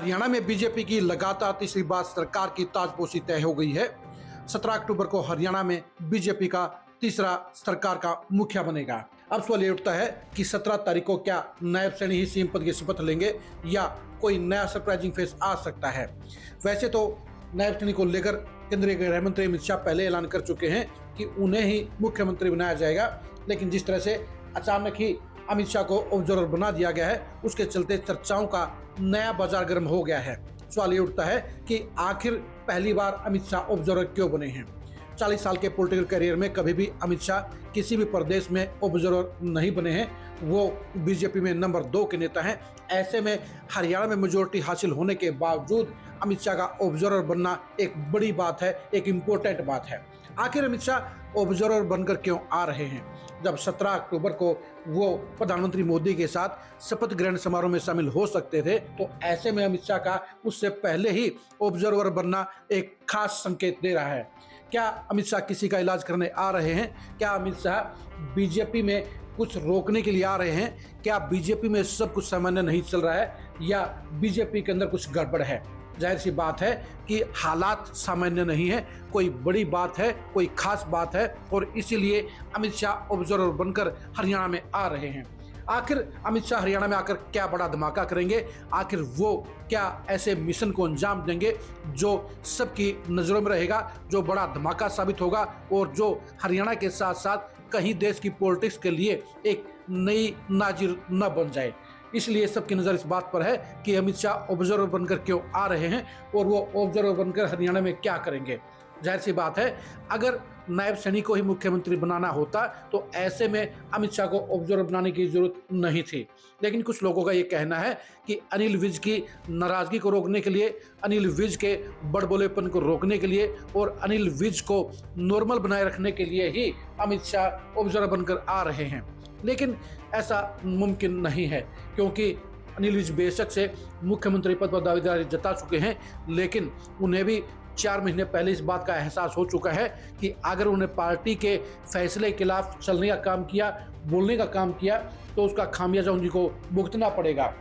हरियाणा में बीजेपी की लगातार तीसरी बार सरकार की ताजपोशी तय हो गई है। 17 अक्टूबर को हरियाणा में बीजेपी का तीसरा सरकार का मुखिया बनेगा। अब सवाल ये उठता है कि 17 तारीख को क्या नायब सैनी ही सीएम पद की शपथ लेंगे या कोई नया सरप्राइजिंग फेस आ सकता है। वैसे तो नायब सैनी को लेकर केंद्रीय गृह मंत्री अमित शाह पहले ऐलान कर चुके हैं कि उन्हें ही मुख्यमंत्री बनाया जाएगा, लेकिन जिस तरह से अचानक ही अमित शाह को ऑब्जर्वर बना दिया गया है, उसके चलते चर्चाओं का नया बाजार गर्म हो गया है। सवाल ये उठता है कि आखिर पहली बार अमित शाह ऑब्जर्वर क्यों बने हैं। 40 साल के पॉलिटिकल करियर में कभी भी अमित शाह किसी भी प्रदेश में ऑब्जर्वर नहीं बने हैं। वो बीजेपी में नंबर 2 के नेता हैं। ऐसे में हरियाणा में मेजोरिटी हासिल होने के बावजूद अमित शाह का ऑब्जर्वर बनना एक बड़ी बात है, एक इम्पोर्टेंट बात है। आखिर अमित शाह ऑब्जर्वर बनकर क्यों आ रहे हैं? जब 17 अक्टूबर को वो प्रधानमंत्री मोदी के साथ शपथ ग्रहण समारोह में शामिल हो सकते थे, तो ऐसे में अमित शाह का उससे पहले ही ऑब्जर्वर बनना एक खास संकेत दे रहा है। क्या अमित शाह किसी का इलाज करने आ रहे हैं? क्या अमित शाह बीजेपी में कुछ रोकने के लिए आ रहे हैं? क्या बीजेपी में सब कुछ सामान्य नहीं चल रहा है या बीजेपी के अंदर कुछ गड़बड़ है? जाहिर सी बात है कि हालात सामान्य नहीं है, कोई बड़ी बात है, कोई खास बात है और इसीलिए अमित शाह ऑब्जर्वर बनकर हरियाणा में आ रहे हैं। आखिर अमित शाह हरियाणा में आकर क्या बड़ा धमाका करेंगे? आखिर वो क्या ऐसे मिशन को अंजाम देंगे जो सबकी नज़रों में रहेगा, जो बड़ा धमाका साबित होगा और जो हरियाणा के साथ साथ कहीं देश की पॉलिटिक्स के लिए एक नई नाजिर न बन जाए। इसलिए सबकी नज़र इस बात पर है कि अमित शाह ऑब्जर्वर बनकर क्यों आ रहे हैं और वो ऑब्जर्वर बनकर हरियाणा में क्या करेंगे। जाहिर सी बात है, अगर नायब सैनी को ही मुख्यमंत्री बनाना होता तो ऐसे में अमित शाह को ऑब्जर्वर बनाने की जरूरत नहीं थी। लेकिन कुछ लोगों का ये कहना है कि अनिल विज की नाराजगी को रोकने के लिए, अनिल विज के बड़बोलेपन को रोकने के लिए और अनिल विज को नॉर्मल बनाए रखने के लिए ही अमित शाह ऑब्जर्वर बनकर आ रहे हैं। लेकिन ऐसा मुमकिन नहीं है, क्योंकि अनिल विज बेशक से मुख्यमंत्री पद पर दावेदारी जता चुके हैं, लेकिन उन्हें भी 4 महीने पहले इस बात का एहसास हो चुका है कि अगर उन्हें पार्टी के फैसले के खिलाफ चलने का काम किया, बोलने का काम किया, तो उसका खामियाजा उनको भुगतना पड़ेगा।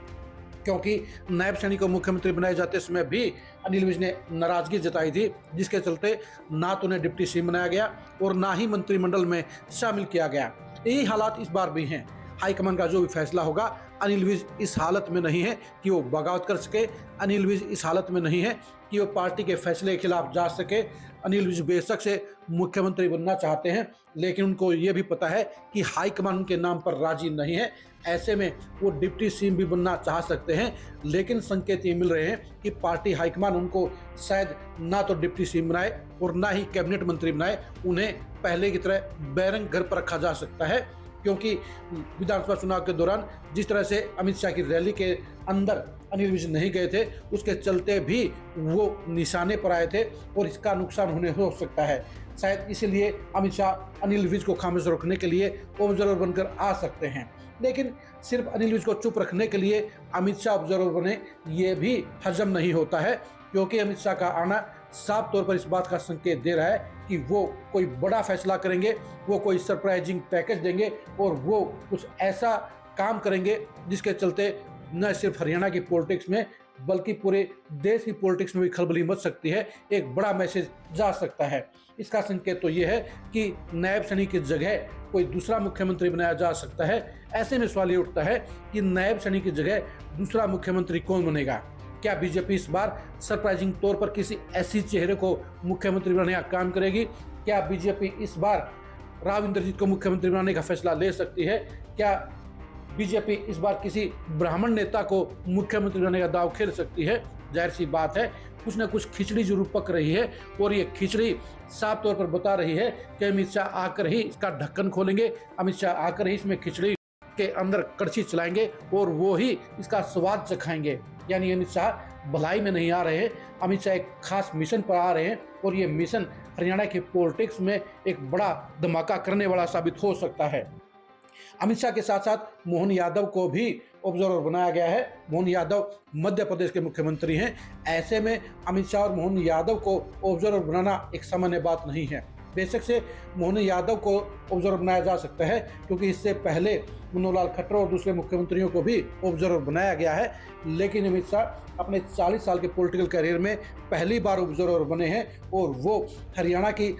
क्योंकि नायब सैनी को मुख्यमंत्री बनाए जाते समय भी अनिल विज ने नाराजगी जताई थी, जिसके चलते ना तो उन्हें डिप्टी सीएम बनाया गया और ना ही मंत्रिमंडल में शामिल किया गया। यही हालात इस बार भी हैं। हाईकमान का जो भी फैसला होगा, अनिल विज इस हालत में नहीं है कि वो बगावत कर सके। अनिल विज इस हालत में नहीं है कि वो पार्टी के फैसले के खिलाफ जा सके। अनिल विज बेशक से मुख्यमंत्री बनना चाहते हैं, लेकिन उनको ये भी पता है कि हाईकमान उनके नाम पर राजी नहीं है। ऐसे में वो डिप्टी सीएम भी बनना चाह सकते हैं, लेकिन संकेत ये मिल रहे हैं कि पार्टी हाईकमान उनको शायद ना तो डिप्टी सीएम बनाए और ना ही कैबिनेट मंत्री बनाए। उन्हें पहले की तरह बैरंग घर पर रखा जा सकता है, क्योंकि विधानसभा चुनाव के दौरान जिस तरह से अमित शाह की रैली के अंदर अनिल विज नहीं गए थे, उसके चलते भी वो निशाने पर आए थे और इसका नुकसान उन्हें हो सकता है। शायद इसलिए अमित शाह अनिल विज को खामोश रखने के लिए ऑब्जर्वर बनकर आ सकते हैं। लेकिन सिर्फ अनिल विज को चुप रखने के लिए अमित शाह ऑब्जर्वर बने, ये भी हजम नहीं होता है, क्योंकि अमित शाह का आना साफ तौर पर इस बात का संकेत दे रहा है कि वो कोई बड़ा फैसला करेंगे, वो कोई सरप्राइजिंग पैकेज देंगे और वो कुछ ऐसा काम करेंगे जिसके चलते न सिर्फ हरियाणा की पॉलिटिक्स में बल्कि पूरे देश की पॉलिटिक्स में भी खलबली मच सकती है, एक बड़ा मैसेज जा सकता है। इसका संकेत तो ये है कि नायब सैनी की जगह कोई दूसरा मुख्यमंत्री बनाया जा सकता है। ऐसे में सवाल ये उठता है कि नायब सैनी की जगह दूसरा मुख्यमंत्री कौन बनेगा? क्या बीजेपी इस बार सरप्राइजिंग तौर पर किसी ऐसी चेहरे को मुख्यमंत्री बनाने का काम करेगी? क्या बीजेपी इस बार राव इंद्रजीत को मुख्यमंत्री बनाने का फैसला ले सकती है? क्या बीजेपी इस बार किसी ब्राह्मण नेता को मुख्यमंत्री बनाने का दांव खेल सकती है? जाहिर सी बात है, कुछ न कुछ खिचड़ी जरूर पक रही है और ये खिचड़ी साफ तौर पर बता रही है कि अमित शाह आकर ही इसका ढक्कन खोलेंगे, अमित शाह आकर ही इसमें खिचड़ी के अंदर कड़छी चलाएंगे और वो ही इसका स्वाद चखाएंगे। यानी अमित शाह भलाई में नहीं आ रहे हैं, अमित शाह एक खास मिशन पर आ रहे हैं और ये मिशन हरियाणा की पॉलिटिक्स में एक बड़ा धमाका करने वाला साबित हो सकता है। अमित शाह के साथ साथ मोहन यादव को भी ऑब्जर्वर बनाया गया है। मोहन यादव मध्य प्रदेश के मुख्यमंत्री हैं। ऐसे में अमित शाह और मोहन यादव को ऑब्जर्वर बनाना एक सामान्य बात नहीं है। बेशक से मोहन यादव को ऑब्जर्वर बनाया जा सकता है, क्योंकि इससे पहले मनोहर लाल खट्टर और दूसरे मुख्यमंत्रियों को भी ऑब्जर्वर बनाया गया है। लेकिन अमित शाह अपने 40 साल के पॉलिटिकल करियर में पहली बार ऑब्जर्वर बने हैं और वो हरियाणा की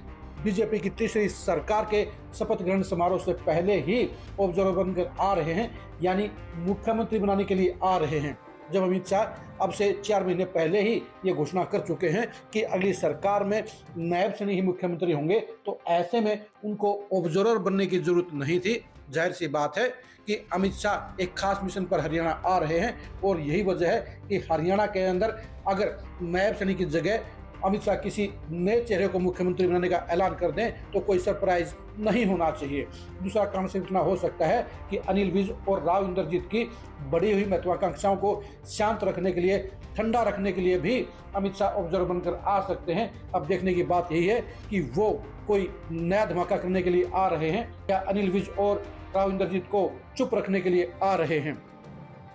बीजेपी की तीसरी सरकार के शपथ ग्रहण समारोह से पहले ही ऑब्जर्वर बनकर आ रहे हैं, यानी मुख्यमंत्री बनाने के लिए आ रहे हैं। जब अमित शाह अब से 4 महीने पहले ही ये घोषणा कर चुके हैं कि अगली सरकार में नायब सैनी ही मुख्यमंत्री होंगे, तो ऐसे में उनको ऑब्जर्वर बनने की जरूरत नहीं थी। जाहिर सी बात है कि अमित शाह एक खास मिशन पर हरियाणा आ रहे हैं और यही वजह है कि हरियाणा के अंदर अगर नायब सैनी की जगह अमित शाह किसी नए चेहरे को मुख्यमंत्री बनाने का ऐलान कर दें तो कोई सरप्राइज नहीं होना चाहिए। दूसरा कारण इतना हो सकता है कि अनिल विज और राव इंद्रजीत की बढ़ी हुई महत्वाकांक्षाओं को शांत रखने के लिए, ठंडा रखने के लिए भी अमित शाह ऑब्जर्वर बनकर आ सकते हैं। अब देखने की बात यही है कि वो कोई नया धमाका करने के लिए आ रहे हैं या अनिल विज और राव इंद्रजीत को चुप रखने के लिए आ रहे हैं।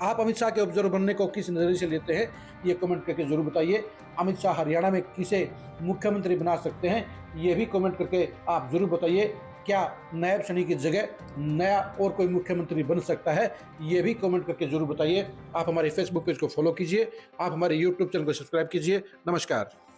आप अमित शाह के ऑब्जर्वर बनने को किस नजरिए से लेते हैं, ये कमेंट करके जरूर बताइए। अमित शाह हरियाणा में किसे मुख्यमंत्री बना सकते हैं, ये भी कमेंट करके आप जरूर बताइए। क्या नायब सैनी की जगह नया और कोई मुख्यमंत्री बन सकता है, ये भी कमेंट करके जरूर बताइए। आप हमारे फेसबुक पेज को फॉलो कीजिए, आप हमारे यूट्यूब चैनल को सब्सक्राइब कीजिए। नमस्कार।